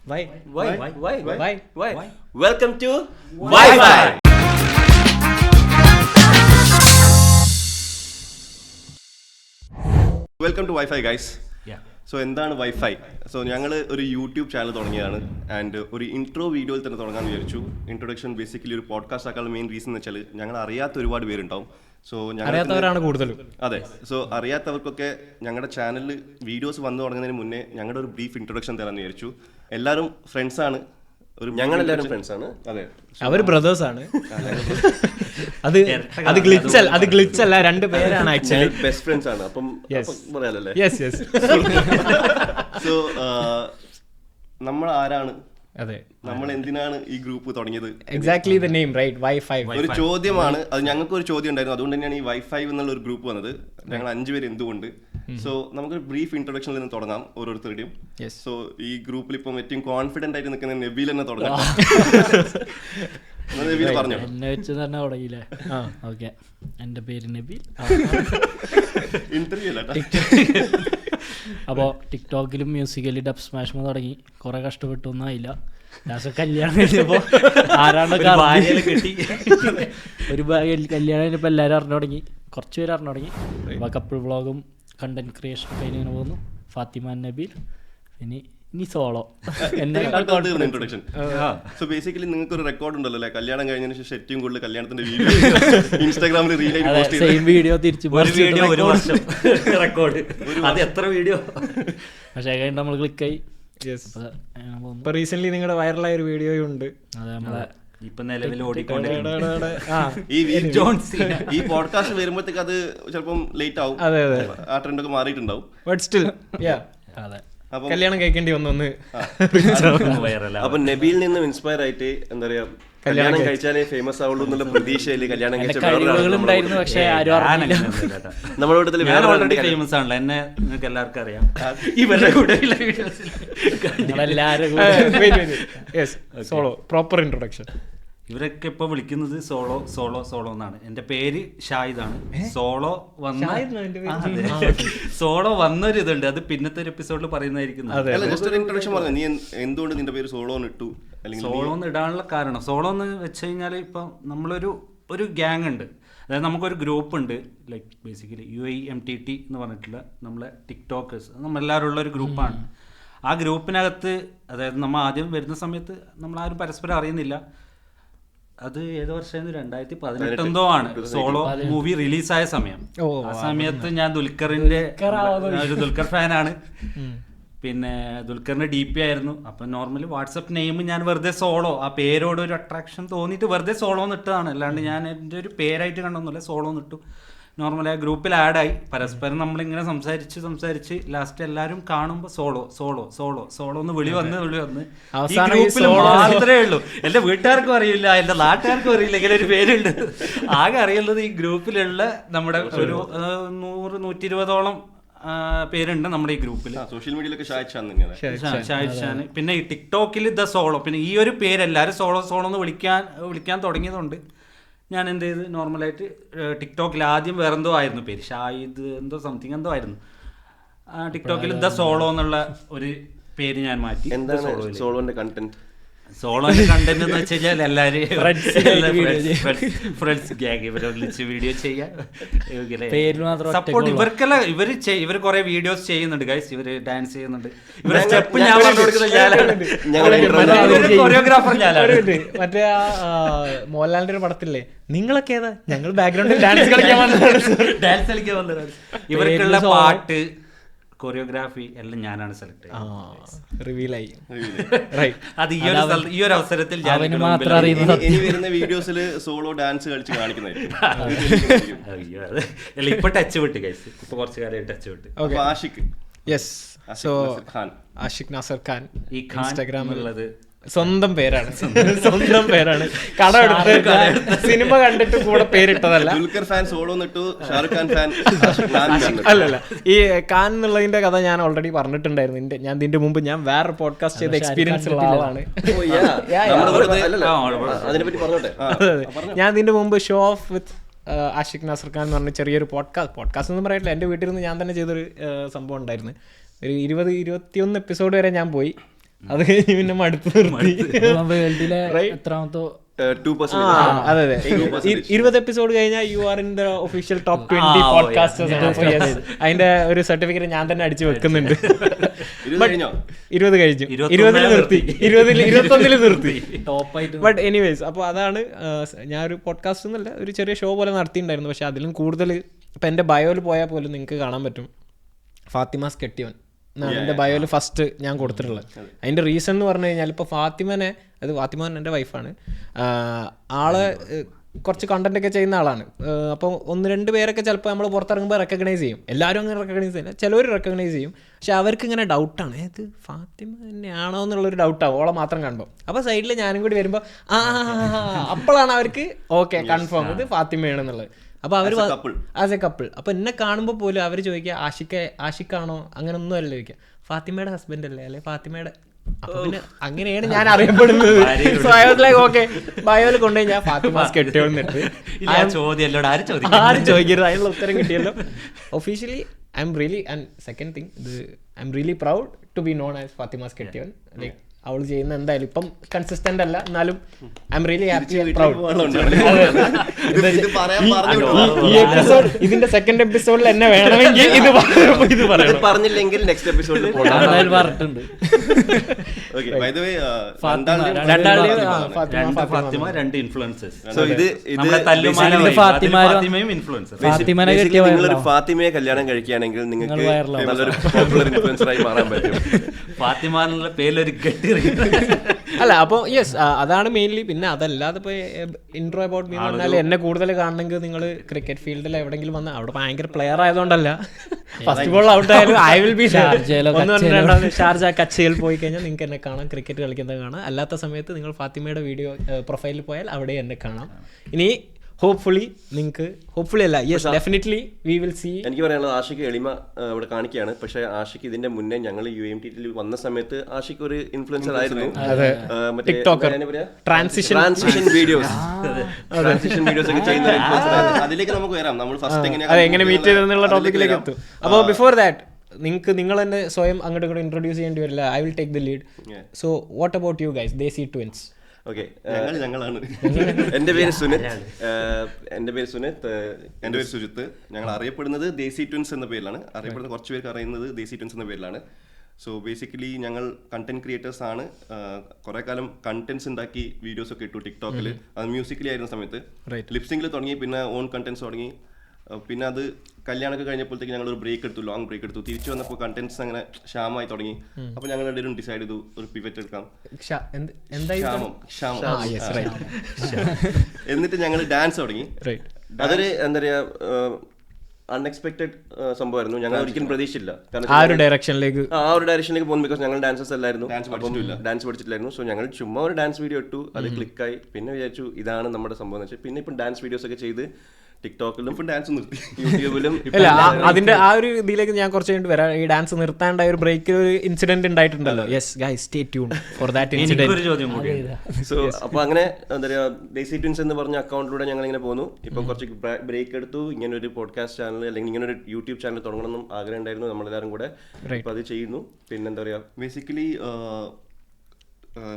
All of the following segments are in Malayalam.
Why? Welcome to Wi-Fi. Welcome to Wi-Fi, guys. So എന്താണ് വൈഫൈ? സോ ഞങ്ങൾ ഒരു യൂട്യൂബ് ചാനൽ തുടങ്ങിയതാണ് ആൻഡ് ഒരു ഇൻട്രോ വീഡിയോയിൽ തന്നെ തുടങ്ങാമെന്ന് വിചാരിച്ചു. ഇൻട്രൊഡക്ഷൻ ബേസിക്കലി ഒരു പോഡ്കാസ്റ്റ് ആക്കാനുള്ള മെയിൻ റീസൺ എന്ന് വെച്ചാൽ ഞങ്ങൾ അറിയാത്ത ഒരുപാട് പേരുണ്ടാവും. സോ അറിയാത്തവരാണ് കൂടുതലും. അതെ, സോ അറിയാത്തവർക്കൊക്കെ ഞങ്ങളുടെ ചാനലിൽ വീഡിയോസ് വന്നു തുടങ്ങുന്നതിന് മുന്നേ ഞങ്ങളുടെ ഒരു ബ്രീഫ് ഇൻട്രൊഡക്ഷൻ തരാമെന്ന് വിചാരിച്ചു. എല്ലാവരും ഫ്രണ്ട്സാണ്, ഞങ്ങളെല്ലാവരും ഫ്രണ്ട്സാണ്. അതെ, അവർ ബ്രദേഴ്സ് ആണ്. അത് ഗ്ലിച്ച് അല്ല, രണ്ട് പേരാണ് ആക്ച്വലി. ബെസ്റ്റ് ഫ്രണ്ട്സ് ആണ്. അപ്പം പറയാലല്ലേ. സോ നമ്മൾ ആരാണ്, അതെ, നമ്മൾ എന്തിനാണ് ഈ ഗ്രൂപ്പ് തുടങ്ങിയത്? Exactly the name, right? Wifi ഒരു ചോദ്യമാണ് അത്. ഞങ്ങൾക്ക് ഒരു ചോദ്യം ഉണ്ടായിരുന്നു, അതുകൊണ്ട് തന്നെയാണ് ഈ വൈഫൈ എന്നുള്ള ഒരു ഗ്രൂപ്പ് വന്നത്. ഞങ്ങൾ 5 പേര് എന്തുകൊണ്ട്. സോ നമുക്ക് ബ്രീഫ് ഇൻട്രൊഡക്ഷനിൽ നിന്ന് തുടങ്ങാം ഓരോരുത്തരുടെയും. സോ ഈ ഗ്രൂപ്പിൽ ഇപ്പം ഏറ്റവും കോൺഫിഡന്റ് ആയിട്ട് നിൽക്കുന്ന നബീൽ തന്നെ തുടങ്ങാം. നബീൽ പറഞ്ഞു. എന്നെ വെച്ച് തന്നെ തുടങ്ങിയില്ലേ? ഓക്കെ, എൻ്റെ പേര് നബീൽ. ഇന്റർവ്യൂ അല്ല. അപ്പോൾ ടിക്ടോക്കിലും മ്യൂസിക്കലി ഡബ് സ്മാഷ് തുടങ്ങി. കുറെ കഷ്ടപ്പെട്ടൊന്നും ആയില്ല. ലാസ്റ്റ് കല്യാണം കഴിഞ്ഞപ്പോൾ ആരാണ്ടൊക്കെ കിട്ടി. ഒരു കല്യാണം കഴിഞ്ഞപ്പോൾ എല്ലാവരും അറിഞ്ഞു തുടങ്ങി, കുറച്ച് പേര് അറിഞ്ഞു തുടങ്ങി. അപ്പോൾ കപ്പിൾ വ്ളോഗും കണ്ടന്റ് ക്രിയേഷൻ ഒക്കെ ഇങ്ങനെ പോകുന്നു. ഫാത്തിമ നബീൽ, ഇനി സോളോ. ഇൻട്രൊഡക്ഷൻ. സോ ബേസിക്കലി നിങ്ങൾക്ക് ഒരു റെക്കോർഡ് ഉണ്ടല്ലോ അല്ലേ? കല്യാണം കഴിഞ്ഞതിന് ശേഷം ഏറ്റവും കൂടുതൽ കല്യാണത്തിന്റെ വീഡിയോ ഇൻസ്റ്റാഗ്രാമിൽ റീലായിട്ട് പോസ്റ്റ് ചെയ്തു. സെയിം വീഡിയോ തിരിച്ചു ഒരു വർഷം റെക്കോർഡ്. അത് എത്ര വീഡിയോ? പക്ഷേ കഴിഞ്ഞിട്ട് നമ്മൾ ക്ലിക്കായി. ഇപ്പൊ റീസെന്റ് നിങ്ങളുടെ വൈറലായ ഒരു വീഡിയോ ഉണ്ട്. അതെ, നമ്മളെ ഇപ്പൊ നിലവിൽ ഓടിക്കൊണ്ടിരിക്കുന്നത്. ഈ പോഡ്കാസ്റ്റ് വരുമ്പോഴത്തേക്ക് അത് ചിലപ്പം ലേറ്റ് ആവും. അതെ, ആ ട്രെൻഡ് ഒക്കെ മാറിയിട്ടുണ്ടാവും. ബട്ട് സ്റ്റിൽ അതെ, കല്യാണം കഴിക്കേണ്ടി വന്നു. അപ്പൊ നബീൽ നിന്നും ഇൻസ്പയർ ആയിട്ട് എന്താ പറയാ, കല്യാണം കഴിച്ചാലേ ഫേമസ് ആവുള്ളൂ എന്നുള്ള പ്രതീക്ഷയില് കല്യാണം കഴിച്ച കഴിവുകളുണ്ടായിരുന്നു. പക്ഷേ ആരും നമ്മുടെ കൂട്ടത്തില് ഓൾറെഡി ഫേമസ് ആണല്ലോ, എന്നെ നിങ്ങൾക്ക് എല്ലാവർക്കും അറിയാം. ഇവരുടെ കൂടെ സോളോ പ്രോപ്പർ ഇൻട്രൊഡക്ഷൻ. ഇവരൊക്കെ ഇപ്പൊ വിളിക്കുന്നത് സോളോ സോളോ സോളോ എന്നാണ്. എന്റെ പേര് ഷാഹിദാണ്. സോളോ സോളോ വന്നൊരു ഇതുണ്ട്, അത് പിന്നത്തെ ഒരു എപ്പിസോഡിൽ പറയുന്നതായിരിക്കും. നീ എന്തുകൊണ്ട് നിന്റെ പേര് സോളോ ഇട്ടു? സോളോ എന്ന് ഇടാനുള്ള കാരണം, സോളോ എന്ന് വെച്ച് കഴിഞ്ഞാൽ ഇപ്പൊ നമ്മളൊരു ഗ്യാങ് ഉണ്ട്. അതായത് നമുക്കൊരു ഗ്രൂപ്പ് ഉണ്ട്, ലൈക്ക് ബേസിക്കലി UIMTT എന്ന് പറഞ്ഞിട്ടുള്ള നമ്മളെ ടിക്ടോക്കേഴ്സ്, നമ്മളെല്ലാവരും ഉള്ള ഒരു ഗ്രൂപ്പാണ്. ആ ഗ്രൂപ്പിനകത്ത്, അതായത് നമ്മൾ ആദ്യം വരുന്ന സമയത്ത് നമ്മളാരും പരസ്പരം അറിയുന്നില്ല. അത് ഏത് വർഷമായിരുന്നു? 2018 എന്തോ ആണ് സോളോ മൂവി റിലീസായ സമയം. ആ സമയത്ത് ഞാൻ ദുൽഖർ ഫാനാണ്. പിന്നെ ദുൽഖറിന്റെ DP ആയിരുന്നു. അപ്പൊ നോർമലി വാട്സപ്പ് നെയിം ഞാൻ വെറുതെ സോളോ, ആ പേരോട് ഒരു അട്രാക്ഷൻ തോന്നിയിട്ട് വെറുതെ സോളോ ഇട്ടതാണ്. അല്ലാണ്ട് ഞാൻ എൻ്റെ ഒരു പേരായിട്ട് കണ്ടൊന്നുമില്ല, സോളോ ഇട്ടു. നോർമലി ആ ഗ്രൂപ്പിൽ ആഡായി. പരസ്പരം നമ്മളിങ്ങനെ സംസാരിച്ച് ലാസ്റ്റ് എല്ലാവരും കാണുമ്പോൾ സോളോ സോളോ സോളോ സോളോ എന്ന് വിളി വന്ന് ഈ ഗ്രൂപ്പിൽ മാത്രമേ ഉള്ളൂ. എൻ്റെ വീട്ടുകാർക്കും അറിയില്ല, എൻ്റെ നാട്ടുകാർക്കും അറിയില്ല ഇങ്ങനെ ഒരു പേരുണ്ട്. ആകെ അറിയുന്നത് ഈ ഗ്രൂപ്പിലുള്ള നമ്മുടെ ഒരു 100-120ഓളം പേരുണ്ട് നമ്മുടെ ഈ ഗ്രൂപ്പിൽ. സോഷ്യൽ മീഡിയയിലൊക്കെ ഷാഹിദ് ഖാൻ. പിന്നെ ഈ ടിക്ടോക്കിൽ ദ സോളോ. പിന്നെ ഈ ഒരു പേര് എല്ലാവരും സോളോ സോളോ എന്ന് വിളിക്കാൻ തുടങ്ങിയതുകൊണ്ട് ഞാൻ എന്ത് ചെയ്ത്, നോർമലായിട്ട് ടിക്ടോക്കിൽ ആദ്യം വേറെന്തോ ആയിരുന്നു പേര്, ഷാഹിദ് എന്തോ സംതിങ് എന്തോ ആയിരുന്നു. ടിക്ടോക്കിൽ ദ സോളോ എന്നുള്ള ഒരു പേര് ഞാൻ മാറ്റി. സോളോന്റെ കണ്ടന്റ് എന്ന് വെച്ച് കഴിഞ്ഞാൽ എല്ലാവരും ഫ്രണ്ട്സ് ഗ്യാങ് ഇവരെ വിളിച്ച് വീഡിയോ ചെയ്യാൻ സപ്പോർട്ട്. ഇവർ കുറെ വീഡിയോസ് ചെയ്യുന്നുണ്ട് ഗൈസ്. ഇവര് ഡാൻസ് ചെയ്യുന്നുണ്ട്. ഇവരെ സ്റ്റെപ്പ് ഞാൻ പറഞ്ഞു കൊടുക്കുന്നത് കൊറിയോഗ്രാഫർ ഞാനാണ്. മറ്റേ മോഹൻലാലിന്റെ ഒരു പടത്തില്ലേ, നിങ്ങളൊക്കെ ഏതാ? ഞങ്ങൾ ബാക്ക്ഗ്രൗണ്ടിൽ ഡാൻസ് കളിക്കാൻ വന്നതാണ്. ഇവർക്കുള്ള പാട്ട്, കൊറിയോഗ്രാഫി എല്ലാം ഞാനാണ് സെലക്ട് ചെയ്തത്. അത് ഈ ഒരു അവസരത്തിൽ ഇനി വരുന്ന വീഡിയോസിൽ സോളോ ഡാൻസ് കളിച്ച് കാണിക്കുന്നതായിരിക്കും. ഇപ്പൊ ടച്ച് വിട്ട് ഗൈസ്, ഇപ്പൊ കുറച്ച് കാലം ടച്ച് വിട്ട്. ആഷിഖ് നാസർ ഖാൻ ഈ ഇൻസ്റ്റാഗ്രാമിലുള്ളത് സ്വന്തം പേരാണ്. കട എടുത്ത് സിനിമ കണ്ടിട്ട് കൂടെ പേരിട്ടതല്ല. ദുൽഖർ ഫാൻ സോളോ ഇട്ടു, ഷാറുഖ് ഖാൻ ഫാൻ അല്ലല്ല. ഈ ഖാൻ എന്നുള്ളതിന്റെ കഥ ഞാൻ ഓൾറെഡി പറഞ്ഞിട്ടുണ്ടായിരുന്നു. ഞാൻ ഇതിന്റെ മുമ്പ് ഞാൻ വേറെ പോഡ്കാസ്റ്റ് ചെയ്ത എക്സ്പീരിയൻസ് ഉള്ള ആളാണ്. ഞാൻ ഇതിന്റെ മുമ്പ് show off with Ashiq Nasar Khan എന്ന് പറഞ്ഞ ചെറിയൊരു പോഡ്കാസ്റ്റ് ഒന്നും പറയട്ടില്ല, എൻ്റെ വീട്ടിൽ നിന്ന് ഞാൻ തന്നെ ചെയ്തൊരു സംഭവം ഉണ്ടായിരുന്നു. ഒരു 20-21 എപ്പിസോഡ് വരെ ഞാൻ പോയി. അത് കഴിഞ്ഞ് പിന്നെ മടുത്ത് നിർത്തി. വേൾഡിലെ എത്രാമത്തോ 2%. അതെ അതെ 20 എപ്പിസോഡ് കഴിഞ്ഞാൽ you are in the official top 20 podcasters. അതിന്റെ ഒരു സർട്ടിഫിക്കറ്റ് ഞാൻ തന്നെ അടിച്ചു വെക്കുന്നുണ്ട്. 20 കഴിഞ്ഞു, 20 നിർത്തി, 21 നിർത്തി ടോപ്പായിട്ട്. ബട്ട് എനിവേസ്, അപ്പോൾ അതാണ് ഞാൻ ഒരു പോഡ്കാസ്റ്റ് എന്നല്ല ഒരു ചെറിയ ഷോ പോലെ നടത്തിയിട്ടുണ്ടായിരുന്നു. പക്ഷെ അതിലും കൂടുതൽ ഇപ്പം എൻ്റെ ബയോയിൽ പോയാൽ പോലും നിങ്ങൾക്ക് കാണാൻ പറ്റും ഫാത്തിമാസ് കെട്ടിയവൻ എന്നാണ് എൻ്റെ ബയോയിൽ ഫസ്റ്റ് ഞാൻ കൊടുത്തിട്ടുള്ളത്. അതിൻ്റെ റീസൺ എന്ന് പറഞ്ഞു കഴിഞ്ഞാൽ ഇപ്പോൾ ഫാത്തിമ എൻ്റെ വൈഫാണ്. ആള് കുറച്ച് കണ്ടന്റ് ഒക്കെ ചെയ്യുന്ന ആളാണ്. അപ്പോൾ 1-2 പേരൊക്കെ ചിലപ്പോൾ നമ്മൾ പുറത്തിറങ്ങുമ്പോൾ റെക്കഗ്നൈസ് ചെയ്യും. എല്ലാവരും അങ്ങനെ റെക്കഗ്നൈസ് ചെയ്യില്ല, ചിലവർ റെക്കഗ്നൈസ് ചെയ്യും. പക്ഷെ അവർക്ക് ഇങ്ങനെ ഡൗട്ടാണ്, ഇത് ഫാത്തിമ തന്നെയാണോ എന്നുള്ളൊരു ഡൗട്ടാണ് ഓളെ മാത്രം കാണുമ്പോൾ. അപ്പോൾ സൈഡിൽ ഞാനും കൂടി വരുമ്പോൾ അപ്പോഴാണ് അവർക്ക് ഓക്കെ കൺഫേം ഇത് ഫാത്തിമയാണെന്നുള്ളത്. അപ്പോൾ അവർ ആസ് എ കപ്പിൾ അപ്പോൾ എന്നെ കാണുമ്പോൾ പോലും അവർ ചോദിക്കുക ആഷിക്കാണോ, അങ്ങനെ ഒന്നും അല്ല ചോദിക്കുക, ഫാത്തിമയുടെ ഹസ്ബൻഡ് അല്ലേ, അല്ലെ ഫാത്തിമയുടെ. അപ്പൊ പിന്നെ അങ്ങനെയാണ് ഞാൻ അറിയപ്പെടുന്നത്. So I was like okay, ബയോയിൽ കൊണ്ടുപോയി ഞാൻ ഫാത്തിമാസ് കെട്ടിയോന്നിട്ട് ആരും ചോദിക്കരുത്, അതിനുള്ള ഉത്തരം കിട്ടിയല്ലോ. Officially I'm really, and second thing, I'm really proud to be known as Fatima's കെട്ടിയവൻ. ലൈക്ക് അവൾ ചെയ്യുന്ന എന്തായാലും ഇപ്പം കൺസിസ്റ്റന്റ് അല്ല, എന്നാലും I'm really happy and proud. ഇതിന്റെ സെക്കൻഡ് എപ്പിസോഡിൽ എന്നെ വേണമെങ്കിൽ ഇത് പറയണം, പറഞ്ഞില്ലെങ്കിൽ നെക്സ്റ്റ് എപ്പിസോഡിൽ പറഞ്ഞിട്ടുണ്ട്. ഫാത്തിമയെ കല്യാണം കഴിക്കുകയാണെങ്കിൽ നിങ്ങൾക്ക് നല്ലൊരു പോപ്പുലർ ഇൻഫ്ലുവൻസറായി മാറാൻ പറ്റും. ഫാത്തിമ എന്നുള്ള പേരിലൊരു ഗട്ടി അല്ല. അപ്പോൾ യെസ്, അതാണ് മെയിൻലി. പിന്നെ അതല്ലാതെ ഇപ്പോൾ ഇൻട്രോ അബൌട്ട് മീ എന്ന് പറഞ്ഞാൽ എന്നെ കൂടുതൽ കാണണമെങ്കിൽ നിങ്ങൾ ക്രിക്കറ്റ് ഫീൽഡിൽ എവിടെയെങ്കിലും വന്നാൽ, അവിടെ ഭയങ്കര പ്ലെയർ ആയതുകൊണ്ടല്ല, ഫസ്റ്റ് ബോൾ ഔട്ട് ആയാലും ഐ വിൽ ബി ഷാർജ കച്ചയിൽ പോയി കഴിഞ്ഞാൽ നിങ്ങൾക്ക് എന്നെ കാണാം, ക്രിക്കറ്റ് കളിക്കുന്നത് കാണാം. അല്ലാത്ത സമയത്ത് നിങ്ങൾ ഫാത്തിമയുടെ വീഡിയോ പ്രൊഫൈലിൽ പോയാൽ അവിടെ എന്നെ കാണാം. ഇനി ഹോപ്പ്ഫുള്ളി നിങ്ങൾക്ക്, ഹോപ്പ്ഫുള്ളി അല്ല, yes definitely we will see. എനിക്ക് പറയാനുള്ളത്, ആഷിക്ക് എളിമ ഇവിടെ കാണിക്കുകയാണ്. പക്ഷേ ആഷിക്ക് ഇതിന്റെ മുന്നേ ഞങ്ങൾ UMTT വന്ന സമയത്ത് ആഷിക്ക് ഒരു ഇൻഫ്ലുവൻസർ ആയിരുന്നു. ട്രാൻസിഷൻ വീഡിയോസ് ഒക്കെ ചെയ്യുന്ന അതിലേക്ക് നമുക്ക് വരാം. നമ്മൾ ഫസ്റ്റ് എങ്ങനെ മീറ്റ് ചെയ്തെന്നുള്ള ടോപ്പിക്കിലേക്ക് എത്തും. അപ്പോൾ ബിഫോർ ദാറ്റ് നിങ്ങൾ തന്നെ സ്വയം അങ്ങോട്ട് ഇങ്ങോട്ട് ഇൻട്രൊഡ്യൂസ് ചെയ്യേണ്ടി വരില്ല. I will take the lead. So what about you guys, desi twins? Okay, ഞങ്ങളാണ്. എൻ്റെ പേര് സുനിത്. എൻ്റെ പേര് സുജിത്ത്. ഞങ്ങൾ അറിയപ്പെടുന്നത് ദേസി ട്വിൻസ് എന്ന പേരിലാണ് അറിയപ്പെടുന്നത്. കുറച്ച് പേർക്ക് അറിയുന്നത് ദേസി ട്വിൻസ് എന്ന പേരിലാണ്. സോ ബേസിക്കലി ഞങ്ങൾ കണ്ടന്റ് ക്രിയേറ്റേഴ്സ് ആണ്. കുറെ കാലം കണ്ടന്റ്സ് ഉണ്ടാക്കി വീഡിയോസ് ഒക്കെ ഇട്ടു ടിക്ടോക്കിൽ. അത് മ്യൂസിക്കലി ആയിരുന്ന സമയത്ത് ലിപ്സിംഗിൽ തുടങ്ങി, പിന്നെ ഓൺ കണ്ടന്റ്സ് തുടങ്ങി. പിന്നെ അത് കല്യാണമൊക്കെ കഴിഞ്ഞപ്പോഴത്തേക്ക് ഞങ്ങൾ ഒരു ബ്രേക്ക് എടുത്തു, ലോങ് ബ്രേക്ക് എടുത്തു. തിരിച്ചു വന്നപ്പോൾ കണ്ടന്റ്സ് അങ്ങനെ ക്ഷാമമായി തുടങ്ങി. അപ്പോൾ ഞങ്ങൾ രണ്ടുപേരും ഡിസൈഡ് ചെയ്തു ഒരു പിവറ്റ് എടുക്കാം. എന്നിട്ട് ഞങ്ങൾ ഡാൻസ് തുടങ്ങി. അതൊരു എന്താ പറയാ, അൺഎക്സ്പെക്ടഡ് സംഭവമായിരുന്നു. ഞങ്ങൾ ഒരിക്കലും പ്രതീക്ഷിച്ചില്ല. ആ ഒരു ഡയറക്ഷനിലേക്ക് പോകുന്നു. ബിക്കോസ് ഞങ്ങൾ ഡാൻസേഴ്സ് അല്ലായിരുന്നു, ഡാൻസ് പഠിച്ചിട്ടില്ലായിരുന്നു. സോ ഞങ്ങൾ ചുമ്മാ ഒരു ഡാൻസ് വീഡിയോ ഇട്ടു, അത് ക്ലിക്കായി. പിന്നെ വിചാരിച്ചു ഇതാണ് നമ്മുടെ സംഭവം എന്ന് വെച്ചാൽ. പിന്നെ ഇപ്പം ഡാൻസ് വീഡിയോസ് ഒക്കെ ചെയ്ത് ടിക്ടോക്കിലും ഇപ്പം ഡാൻസ് നിർത്തി, യൂട്യൂബിലും. അല്ല, അതിന്റെ ആ ഒരു ഇതിലേക്ക് ഞാൻ കുറച്ച് കഴിഞ്ഞിട്ട് വരാം. ഈ ഡാൻസ് നിർത്താണ്ടായ ഒരു ബ്രേക്ക് ഒരു ഇൻസിഡന്റ് ഉണ്ടായിട്ടുണ്ടല്ലോ. Yes guys, stay tune for that incident. So അപ്പോൾ അങ്ങനെ എന്താ പറയുക, ദേസി ട്വിൻസ് എന്ന് പറഞ്ഞ അക്കൗണ്ടിലൂടെ ഞങ്ങൾ ഇങ്ങനെ പോകുന്നു. ഇപ്പം കുറച്ച് ബ്രേക്ക് എടുത്തു. ഇങ്ങനെ ഒരു പോഡ്കാസ്റ്റ് ചാനൽ അല്ലെങ്കിൽ ഇങ്ങനെ ഒരു യൂട്യൂബ് ചാനൽ തുടങ്ങണമെന്നും ആഗ്രഹം ഉണ്ടായിരുന്നു നമ്മളെല്ലാവരും കൂടെ. അപ്പോൾ അത് ചെയ്യുന്നു. പിന്നെന്താ പറയുക, ബേസിക്കലി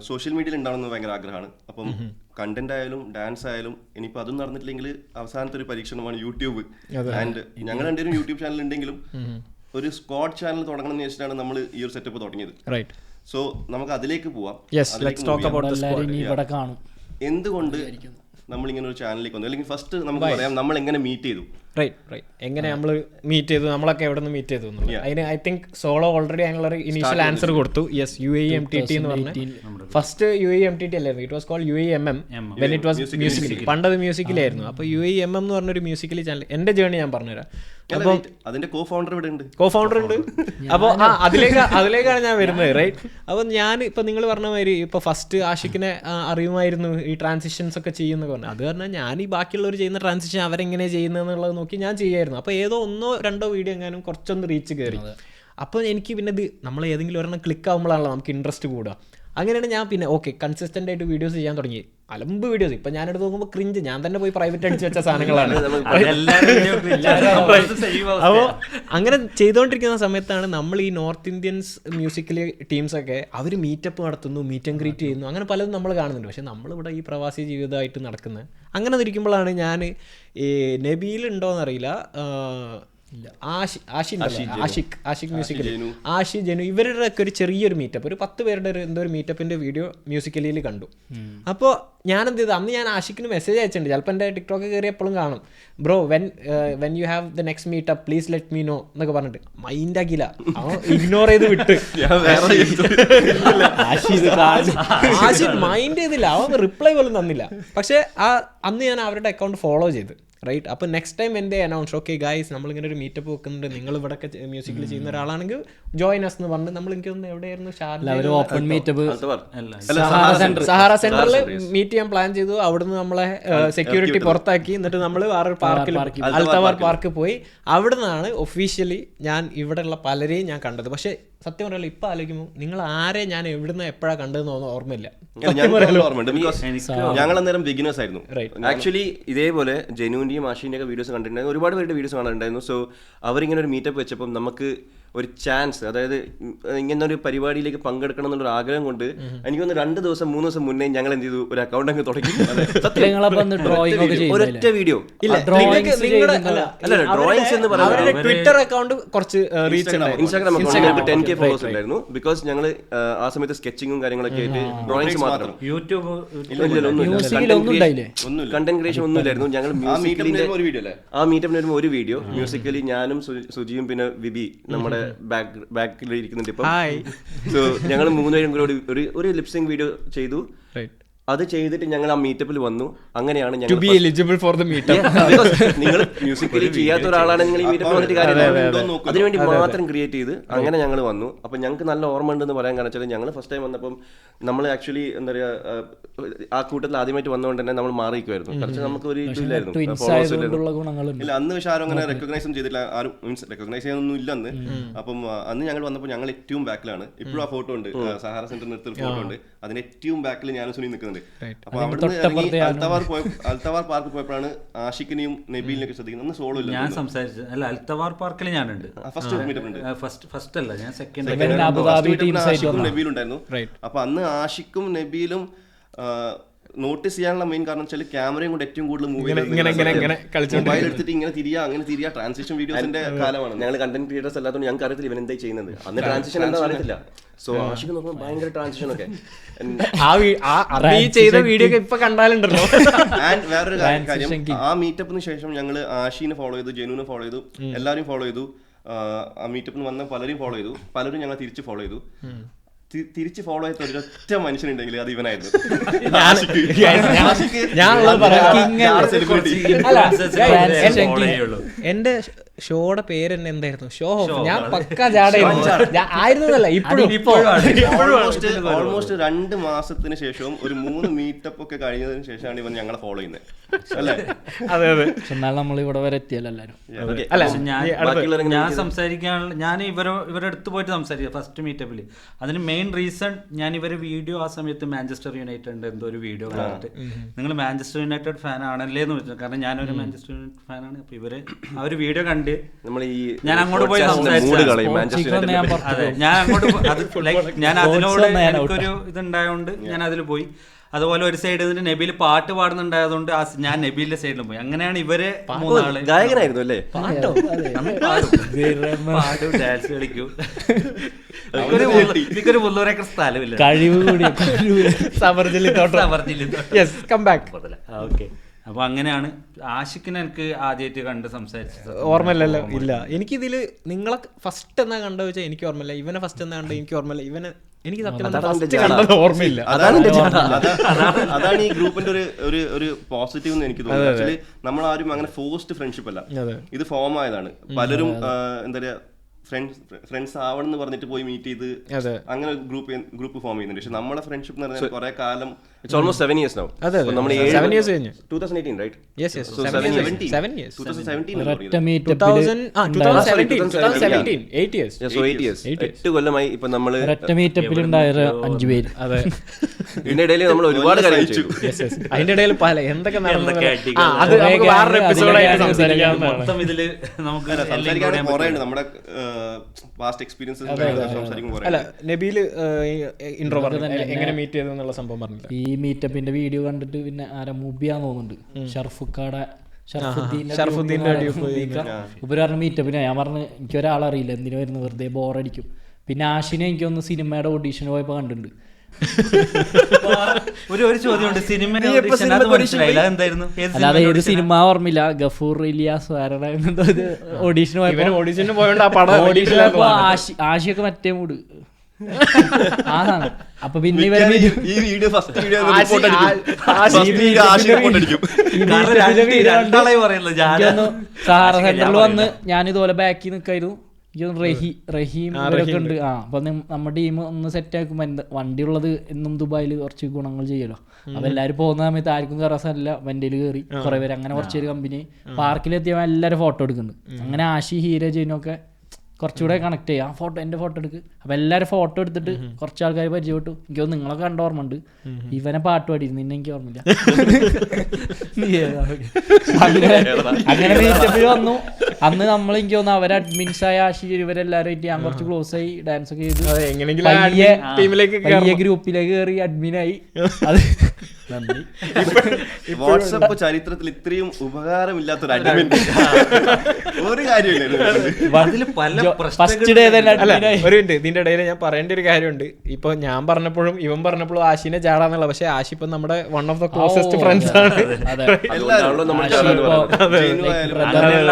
സോഷ്യൽ മീഡിയയിൽ ഉണ്ടാവണമെന്ന് ഭയങ്കര ആഗ്രഹമാണ്. അപ്പം കണ്ടന്റ് ആയാലും ഡാൻസ് ആയാലും ഇനിയിപ്പോൾ അതും നടന്നിട്ടില്ലെങ്കിൽ അവസാനത്തെ ഒരു പരീക്ഷണമാണ് യൂട്യൂബ്. ആൻഡ് ഞങ്ങൾ രണ്ടുപേരും യൂട്യൂബ് ചാനൽ ഉണ്ടെങ്കിലും ഒരു സ്ക്വാഡ് ചാനൽ തുടങ്ങണം എന്ന് വെച്ചിട്ടാണ് നമ്മൾ ഈ ഒരു സെറ്റപ്പ് തുടങ്ങിയത്. സോ നമുക്ക് അതിലേക്ക് പോവാം. എന്തുകൊണ്ട് നമ്മളിങ്ങനെ ഒരു ചാനലിലേക്ക് വന്നു, അല്ലെങ്കിൽ ഫസ്റ്റ് നമുക്ക് പറയാം നമ്മൾ എങ്ങനെ മീറ്റ് ചെയ്തു. എങ്ങനെ നമ്മൾ മീറ്റ് ചെയ്തു, നമ്മളൊക്കെ എവിടെ നിന്ന് മീറ്റ് ചെയ്തു. അതിന് ഐ തിങ്ക് സോളോ ഓൾറെഡി ഞങ്ങളൊരു ഇനീഷ്യൽ ആൻസർ കൊടുത്തു. യെസ്, UAMTT എന്ന് പറഞ്ഞ ഫസ്റ്റ് UAMTT അല്ലായിരുന്നു, it was called UAMM when it was musically. പണ്ടത് മ്യൂസിക്കലായിരുന്നു. അപ്പോൾ UAMM എന്ന് പറഞ്ഞൊരു മ്യൂസിക്കലി ചാനൽ. എൻ്റെ ജേർണി ഞാൻ പറഞ്ഞുതരാം. അപ്പം അതിന്റെ കോഫൗണ്ടർ ഉണ്ട്. അപ്പോൾ അതിലേക്കാണ് ഞാൻ വരുന്നത്. റൈറ്റ്. അപ്പോൾ ഞാൻ ഇപ്പം നിങ്ങൾ പറഞ്ഞ മാതിരി ഇപ്പോൾ ഫസ്റ്റ് ആഷിക്കിനെ അറിയുമായിരുന്നു ഈ ട്രാൻസിഷൻസ് ഒക്കെ ചെയ്യുന്നൊക്കെ പറഞ്ഞു. അത് പറഞ്ഞാൽ ഞാൻ ഈ ബാക്കിയുള്ളവർ ചെയ്യുന്ന ട്രാൻസിഷൻ അവരെങ്ങനെ ചെയ്യുന്നതെന്നുള്ളത് നോക്കി ഞാൻ ചെയ്യായിരുന്നു. അപ്പോൾ ഏതോ 1-2 വീഡിയോ എങ്ങാനും കുറച്ചൊന്ന് റീച്ച് കയറി. അപ്പോൾ എനിക്ക് പിന്നെ ഇത് നമ്മൾ ഏതെങ്കിലും ഒരെണ്ണം ക്ലിക്ക് ആകുമ്പോഴാണല്ലോ നമുക്ക് ഇൻട്രസ്റ്റ് കൂടുക. അങ്ങനെയാണ് ഞാൻ പിന്നെ ഓക്കെ കൺസിസ്റ്റൻ്റ് ആയിട്ട് വീഡിയോസ് ചെയ്യാൻ തുടങ്ങി. അലമ്പ് വീഡിയോസ്. ഇപ്പം ഞാനെടുത്ത് നോക്കുമ്പോൾ ക്രിഞ്ച്, ഞാൻ തന്നെ പോയി പ്രൈവറ്റ് അടിച്ച് വെച്ച സാധനങ്ങളാണ്. അപ്പോൾ അങ്ങനെ ചെയ്തുകൊണ്ടിരിക്കുന്ന സമയത്താണ് നമ്മൾ ഈ നോർത്ത് ഇന്ത്യൻസ് മ്യൂസിക്കലി ടീംസൊക്കെ അവർ മീറ്റപ്പ് നടത്തുന്നു, മീറ്റ് ആൻഡ് ഗ്രീറ്റ് ചെയ്യുന്നു, അങ്ങനെ പലതും നമ്മൾ കാണുന്നുണ്ട്. പക്ഷെ നമ്മളിവിടെ ഈ പ്രവാസി ജീവിതമായിട്ട് നടക്കുന്നത്. അങ്ങനെ ഇരിക്കുമ്പോഴാണ് ഞാൻ ഈ നബീലുണ്ടോയെന്നറിയില്ല, ആഷിക് മ്യൂസിക്കൽ, ആഷി ജനു, ഇവരുടെ ഒക്കെ ഒരു ചെറിയൊരു മീറ്റപ്പ്, ഒരു 10 പേരുടെ എന്തോ ഒരു മീറ്റപ്പിന്റെ വീഡിയോ മ്യൂസിക്കലിയിൽ കണ്ടു. അപ്പോൾ ഞാൻ എന്ത് ചെയ്തു, അന്ന് ഞാൻ ആഷിക്കിന് മെസ്സേജ് അയച്ചിട്ടുണ്ട്, ചിലപ്പോൾ എൻ്റെ ടിക്ടോക്ക് കയറി എപ്പോഴും കാണും, bro when you have the next meetup please let me know എന്നൊക്കെ പറഞ്ഞിട്ട്. മൈൻഡ് ആക്കിയില്ല, അവൻ ഇഗ്നോർ ചെയ്ത് വിട്ട്. ആഷിക് മൈൻഡ് ചെയ്തില്ല, അവൻ റിപ്ലൈ പോലും തന്നില്ല. പക്ഷേ അന്ന് ഞാൻ അവരുടെ അക്കൗണ്ട് ഫോളോ ചെയ്ത്, റൈറ്റ്. അപ്പോൾ നെക്സ്റ്റ് ടൈം എൻ്റെ അനൗൺസ്, ഓക്കെ ഗൈസ് നമ്മളിങ്ങനെ ഒരു മീറ്റപ്പ് വെക്കുന്നുണ്ട്, നിങ്ങൾ ഇവിടെയൊക്കെ മ്യൂസിക്കിൽ ചെയ്യുന്ന ഒരാളാണെങ്കിൽ ജോയിൻ അസ് എന്ന് പറഞ്ഞ് നമ്മൾ എനിക്ക് തോന്നുന്നു എവിടെയായിരുന്നു, ഓപ്പൺ മീറ്റപ്പ് സഹാറ സെന്ററിൽ മീറ്റ് ചെയ്യാൻ പ്ലാൻ ചെയ്തു. അവിടുന്ന് നമ്മളെ സെക്യൂരിറ്റി പുറത്താക്കി. എന്നിട്ട് നമ്മൾ വേറൊരു പാർക്കിൽ, അൽത്തവാർ പാർക്ക് പോയി. അവിടെ നിന്നാണ് ഒഫീഷ്യലി ഞാൻ ഇവിടെയുള്ള പലരെയും ഞാൻ കണ്ടത്. പക്ഷേ സത്യം പറയല്ലോ, ഇപ്പം ആലോചിക്കുമ്പോൾ നിങ്ങൾ ആരെ ഞാൻ എവിടുന്ന് എപ്പോഴാണ് കണ്ടതെന്ന് ഓർമ്മയില്ല. ഞങ്ങൾ അന്നേരം ബിഗിനേഴ്സ് ആയിരുന്നു ആക്ച്വലി. ഇതേപോലെ ജെനുവിന്റെയും ആഷിന്റെയും ഒക്കെ വീഡിയോസ് കണ്ടിട്ടുണ്ടായിരുന്നു, ഒരുപാട് പേരുടെ വീഡിയോസ് കാണാനുണ്ടായിരുന്നു. സോ അവരിങ്ങനെ ഒരു മീറ്റപ്പ് വെച്ചപ്പോൾ നമുക്ക് ഒരു ചാൻസ്, അതായത് ഇങ്ങനെ ഒരു പരിപാടിയിലേക്ക് പങ്കെടുക്കണം എന്നുള്ളൊരു ആഗ്രഹം കൊണ്ട് എനിക്കൊന്ന് 2 ദിവസം 3 ദിവസം മുന്നേ ഞങ്ങൾ എന്ത് ചെയ്തു, ഒരു അക്കൗണ്ട് അങ്ങ് തുടങ്ങി. ഒരൊറ്റ വീഡിയോ ഡ്രോയിങ്സ് എന്ന് പറയുന്നത് ട്വിറ്റർ അക്കൗണ്ട് കുറച്ച് reach, Instagram account 10K followers ഉണ്ടായിരുന്നു. ബിക്കോസ് ഞങ്ങൾ ആ സമയത്ത് സ്കെച്ചിങ്ങും കാര്യങ്ങളൊക്കെ ആയിട്ട് ഡ്രോയിങ്സ് മാത്രം, കണ്ടന്റ് ക്രിയേഷൻ ഒന്നുമില്ലായിരുന്നു. ഞങ്ങൾ ആ മീറ്റപ്പിന് വരുമ്പോൾ ഒരു വീഡിയോ മ്യൂസിക്കലി ഞാനും സുജിയും പിന്നെ വിബി നമ്മുടെ ബാക്കിൽ ഇരിക്കുന്നുണ്ട് ഇപ്പം. സോ ഞങ്ങൾ 3 പേരും കൂടെ ഒരു ലിപ്സിംഗ് വീഡിയോ ചെയ്തു. അത് ചെയ്തിട്ട് ഞങ്ങൾ ആ മീറ്റപ്പിൽ വന്നു. അങ്ങനെയാണ് ഞങ്ങൾ നിങ്ങൾ മ്യൂസിക്കലി ചെയ്യാത്ത ഒരാളാണ് നിങ്ങൾ ഈ മീറ്റപ്പിൽ വന്നിട്ട് കാര്യം അതിനുവേണ്ടി മാത്രം ക്രിയേറ്റ് ചെയ്ത് അങ്ങനെ ഞങ്ങൾ വന്നു. അപ്പം ഞങ്ങൾക്ക് നല്ല ഓർമ്മ ഉണ്ടെന്ന് പറയാൻ കാരണം വെച്ചാൽ ഞങ്ങൾ ഫസ്റ്റ് ടൈം വന്നപ്പം നമ്മൾ ആക്ച്വലി എന്താ പറയുക, ആ കൂട്ടത്തിൽ ആദ്യമായിട്ട് വന്നുകൊണ്ട് തന്നെ നമ്മൾ മാറിയിരിക്കുമായിരുന്നു. കാരണം നമുക്ക് ഒരു ഇതില്ലായിരുന്നു, ഇല്ല അന്ന്. പക്ഷെ ആരും അങ്ങനെ റെക്കഗ്നൈസും ചെയ്തില്ല, ആരും മീൻസ് റെക്കഗ്നൈസ് ചെയ്യാനൊന്നും ഇല്ല അന്ന്. അപ്പം അന്ന് ഞങ്ങൾ വന്നപ്പോൾ ഞങ്ങൾ ഏറ്റവും ബാക്കിലാണ്. ഇപ്പോഴും ആ ഫോട്ടോ ഉണ്ട്, സഹാറ സെന്ററിന് എടുത്തൊരു ഫോട്ടോ ഉണ്ട്, അതിന് ഏറ്റവും ബാക്കിൽ ഞാനും സുനി നിൽക്കുന്നുണ്ട്. അപ്പൊ അവിടുന്ന് അൽത്തവാർ പാർക്ക് പോയപ്പോഴാണ് ആഷിക്കിനെയും നബീലിനെയൊക്കെ ശ്രദ്ധിക്കുന്നത്. സോളോ ഇല്ല, ഞാൻ സംസാരിച്ചത് അല്ല, അൽത്തവാർ പാർക്കിൽ ഞാനുണ്ട്. ഫസ്റ്റ് അല്ല, ഞാൻ സെക്കൻഡ് നബീലുണ്ടായിരുന്നു. അപ്പൊ അന്ന് ആഷിക്കും നബീലും നോട്ടീസ് ചെയ്യാനുള്ള മെയിൻ കാരണം വെച്ചാൽ ക്യാമറയും കൊണ്ട് ഏറ്റവും കൂടുതൽ മൂവി മൊബൈൽ എടുത്തിട്ട് ഇങ്ങനെ തിരിയാ ട്രാൻസിഷൻ വീഡിയോസിന്റെ കാലമാണ്. ഞങ്ങൾ കണ്ടന്റ് ക്രിയേറ്റേഴ്സ് അല്ലാത്തതുകൊണ്ട് ഞങ്ങൾക്ക് അറിയത്തില്ല ഇവൻ എന്തായി ചെയ്യുന്നത്. അന്ന് ട്രാൻസിഷൻ എന്താ അറിയത്തില്ല. സോ ആഷിക്ക് നോക്കുമ്പോൾ ഭയങ്കര ട്രാൻസിഷൻ ഒക്കെ ചെയ്ത വീഡിയോ ഇപ്പൊ കണ്ടാലുണ്ടല്ലോ. ആൻഡ് വേറൊരു കാര്യം, ആ മീറ്റപ്പിന് ശേഷം ഞങ്ങൾ ആഷിനെ ഫോളോ ചെയ്തു, ജനുവിനെ ഫോളോ ചെയ്തു, എല്ലാവരും ഫോളോ ചെയ്തു. ആ മീറ്റപ്പിന് വന്ന പലരും ഫോളോ ചെയ്തു, പലരും ഞങ്ങൾ തിരിച്ച് ഫോളോ ചെയ്തു. തിരിച്ച് ഫോളോ ചെയ്ത ഒരൊറ്റ മനുഷ്യനുണ്ടെങ്കിൽ അത് ഇവനായിരുന്നു. എന്റെ ഷോയുടെ പേര് തന്നെ എന്തായിരുന്നു, ഷോ ഓഫ്. ഞാൻ പക്കാ ജാടായിരുന്നല്ല, ഓൾമോസ്റ്റ് 2 മാസത്തിന് ശേഷവും ഒരു 3 മീറ്റപ്പ് ഒക്കെ കഴിഞ്ഞതിന് ശേഷമാണ് ഇവൻ ഞങ്ങളെ ഫോളോ ചെയ്യുന്നത്, അല്ലേ? അതെ അതെ. എന്നാൽ നമ്മൾ ഇവിടെ വരെ എത്തിയല്ലോ എല്ലാവരും. ഞാൻ സംസാരിക്കാനുള്ള, ഞാൻ ഇവരുടെ അടുത്ത് പോയിട്ട് സംസാരിക്കുക ഫസ്റ്റ് മീറ്റപ്പിൽ. അതിന് മെയിൻ റീസൺ, ഞാൻ ഇവരെ വീഡിയോ ആ സമയത്ത് മാഞ്ചസ്റ്റർ യുണൈറ്റഡ് എന്തോ ഒരു വീഡിയോ കണ്ടിട്ട്, നിങ്ങൾ മാഞ്ചസ്റ്റർ യുണൈറ്റഡ് ഫാൻ ആണല്ലേ എന്ന് ചോദിച്ചു. കാരണം ഞാനൊരു മാഞ്ചസ്റ്റർ യുണൈറ്റഡ് ഫാനാണ്. അപ്പൊ ഇവര് ആ ഒരു വീഡിയോ കണ്ട് ഞാൻ അങ്ങോട്ട് പോയി സംസാരിച്ചു. ഞാൻ അതിനോട് എനിക്കൊരു ഇതുണ്ടായതുകൊണ്ട് ഞാൻ അതിൽ പോയി. അതുപോലെ ഒരു സൈഡ് ഇതിന്റെ നബീൽ പാട്ട് പാടുന്നുണ്ടായതുകൊണ്ട് ഞാൻ നബീലിന്റെ സൈഡിലും പോയി. അങ്ങനെയാണ് ഇവര് 3 ആള്. ഗായകനായിരുന്നു അല്ലേ? പാട്ടും ഡാൻസ് കളിക്കും. എനിക്കൊരു 300 ഏക്കർ സ്ഥലമില്ല, കഴിവ് കൂടി. ഓക്കെ. അപ്പൊ അങ്ങനെയാണ് ആഷിക്കിനെ എനിക്ക് ആദ്യമായിട്ട് കണ്ട് സംസാരിച്ചത്. ഓർമ്മയില്ലല്ലോ, ഇല്ല. എനിക്കിതില് നിങ്ങളെ ഫസ്റ്റ് എന്നാ കണ്ടു വെച്ചാൽ എനിക്ക് ഓർമ്മയില്ല, ഇവനെ ഫസ്റ്റ് എന്നാ കണ്ടത് എനിക്ക് ഓർമ്മയില്ല, ഇവനെ എനിക്ക് സത്യം ഓർമ്മയില്ല. അതാണ് ഈ ഗ്രൂപ്പിന്റെ ഒരു പോസിറ്റീവ് എന്ന് എനിക്ക് തോന്നുന്നത്. ആക്ച്വലി നമ്മളാരും അങ്ങനെ ഫോഴ്സ്ഡ് ഫ്രണ്ട്ഷിപ്പ് അല്ല, ഇത് ഫോം ആയതാണ്. പലരും എന്താ പറയാ ഫ്രണ്ട്സ് ആവണം എന്ന് പറഞ്ഞിട്ട് പോയി മീറ്റ് ചെയ്ത് അങ്ങനെ ഗ്രൂപ്പ് ഫോം ചെയ്യുന്നുണ്ട്. പക്ഷെ നമ്മളെ ഫ്രണ്ട്ഷിപ്പ് എന്ന് പറഞ്ഞാൽ കുറെ കാലം ഇറ്റ്സ് ഓൾമോസ്റ്റ് 7 years now. നമ്മൾ 7 years കഴിഞ്ഞു 2018 right? Yes. So 7 years. 2017 8 years. So 8 years. 8 കൊല്ലമായി ഇപ്പൊ നമ്മൾ ഒരൊറ്റ മീറ്റപ്പിൽ ഉണ്ടായ 5 പേര്. അതെ. ഇതിന്റെ ഇടയിൽ നമ്മൾ ഒരുപാട് കാര്യം ചെയ്തു. അതിന്റെ ഇടയിൽ പല എന്തൊക്കെ അത് നമുക്ക് വേറൊരു എപ്പിസോഡായിട്ട് സംസാരിക്കാവുന്നതാണ്. മൊത്തം ഇതില് നമുക്ക് സംസാരിക്കാൻ കുറെ ഉണ്ട്. നമ്മുടെ പാസ്റ്റ് എക്സ്പീരിയൻസസ് സംസാരിക്കും കുറെ. അല്ല നബീല് ഇൻട്രോ പറഞ്ഞു എങ്ങനെ മീറ്റ് ചെയ്തു എന്നുള്ള സംഭവം പറഞ്ഞില്ല. ഈ മീറ്റപ്പിന്റെ വീഡിയോ കണ്ടിട്ട് പിന്നെ ആരാ മുബിയാന്ന് തോന്നുന്നുണ്ട്, ഷർഫുക്കാടെ ഷർഫുദ്ദീന്റെ ഉപരി മീറ്റപ്പിന് ഞാൻ പറഞ്ഞു എനിക്ക് ഒരാളറിയില്ല എന്തിനു വരുന്നു വെറുതെ ബോറടിക്കും. പിന്നെ ആഷിനെ എനിക്കൊന്ന് സിനിമയുടെ ഓഡീഷന് പോയപ്പോ കണ്ടിട്ടുണ്ട്. ഒരു ചോദ്യമുണ്ട്, സിനിമ അല്ലാതെ ഏത് സിനിമ ഓർമ്മയില്ല. ഗഫൂർ ഇലിയാസ് ഓഡീഷന് പോയോണ്ട് ആഷിയൊക്കെ മറ്റേ മൂഡ് ആണ്. അപ്പൊ പിന്നെ ഈ വീഡിയോ ഫസ്റ്റ് വീഡിയോ സഹാറ സെന്ററിൽ വന്ന് ഞാനിതുപോലെ ബാക്കിൽ നിൽക്കായിരുന്നു. റഹീം ഇവരൊക്കെ ഉണ്ട്. അപ്പൊ നമ്മുടെ ടീം ഒന്ന് സെറ്റ് ആക്കുമ്പോ വണ്ടി ഉള്ളത് എന്നും ദുബായിൽ കുറച്ച് ഗുണങ്ങൾ ചെയ്യലോ. അപ്പൊ എല്ലാരും പോകുന്ന സമയത്ത് ആർക്കും കയറാൻ സ്ഥലമില്ല, വണ്ടിയിൽ കയറി കുറെ പേര് അങ്ങനെ കുറച്ചൊരു കമ്പനി പാർക്കിലെത്തിയപ്പോൾ എല്ലാവരും ഫോട്ടോ എടുക്കുന്നുണ്ട്. അങ്ങനെ ആഷി ഹീര ജെയിനൊക്കെ കുറച്ചുകൂടെ കണക്ട് ചെയ്യാം, എൻ്റെ ഫോട്ടോ എടുക്ക്. അപ്പൊ എല്ലാവരും ഫോട്ടോ എടുത്തിട്ട് കുറച്ച് ആൾക്കാർ പരിചയപ്പെട്ടു. എനിക്ക് നിങ്ങളൊക്കെ കണ്ട ഓർമ്മ ഉണ്ട്, ഇവനെ പാട്ട് പാടിയിരുന്നു, നിന്നെ എനിക്ക് ഓർമ്മയില്ല. അങ്ങനെ മീറ്റപ്പിൽ വന്നു. അന്ന് നമ്മൾ എനിക്ക് തോന്നുന്നു അവരെ അഡ്മിൻസായ ആശീർ ഇവരെല്ലാരും ആയിട്ട് ഞാൻ കുറച്ച് ക്ലോസ് ആയി, ഡാൻസ് ഒക്കെ ചെയ്തു. പയ്യെ ഗ്രൂപ്പിലേക്ക് കയറി അഡ്മിനായി. അത് വാട്സപ്പ് ചരിത്രത്തിൽ ഇത്രയും ഉപകാരമില്ലാത്തൊരു അഡ്മിൻ ഒരു കാര്യമില്ല. ഒരു മിനിറ്റ്, ഇതിന്റെ ഇടയിൽ ഞാൻ പറയേണ്ട ഒരു കാര്യമുണ്ട്. ഇപ്പൊ ഞാൻ പറഞ്ഞപ്പോഴും ഇവൻ പറഞ്ഞപ്പോഴും ആഷിനെ ചാടാന്നുള്ള, പക്ഷെ ആഷി ഇപ്പൊ നമ്മുടെ one of the closest friends ആണ്.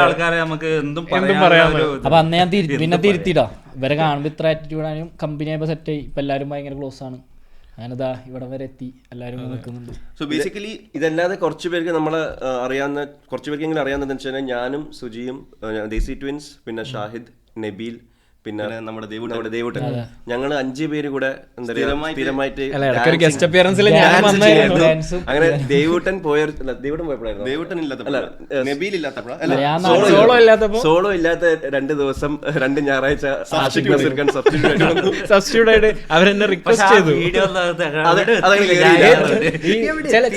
ആൾക്കാരെ നമുക്ക് എന്തും പറയാം. അപ്പൊ അന്ന് ഞാൻ പിന്നെ തിരുത്തിടാ, ഇവരെ കാണുമ്പോ ഇത്ര ആറ്റിറ്റ്യൂഡാനും കമ്പനി ആയപ്പോ സെറ്റ് ആയി. ഇപ്പൊ എല്ലാരും ഭയങ്കര ക്ലോസ് ആണ്. അങ്ങനെതാ ഇവിടെ വരെ എത്തി, എല്ലാവരും നിൽക്കുന്നുണ്ട്. സോ ബേസിക്കലി ഇതല്ലാതെ കുറച്ച് പേർക്ക് നമ്മളെ അറിയാവുന്ന, കുറച്ച് പേർക്കെങ്കിലും അറിയാവുന്നതെന്ന് വെച്ച് കഴിഞ്ഞാൽ ഞാനും സുജിയും ദേശി ട്വിൻസ്, പിന്നെ ഷാഹിദ്, നബീൽ, പിന്നെ നമ്മുടെ ദേവുട്ടൻ, ഞങ്ങൾ 5 പേര് കൂടെ എന്താ സ്ഥിരമായിട്ട് ഗസ്റ്റ് അപ്പിയറൻസിൽ അങ്ങനെ ദേവുട്ടൻ സോളോ ഇല്ലാത്ത 2 ദിവസം 2 ഞായറാഴ്ച സബ്സ്റ്റിറ്റ്യൂട്ട് അവരെന്നെ റിക്വസ്റ്റ് ചെയ്തു.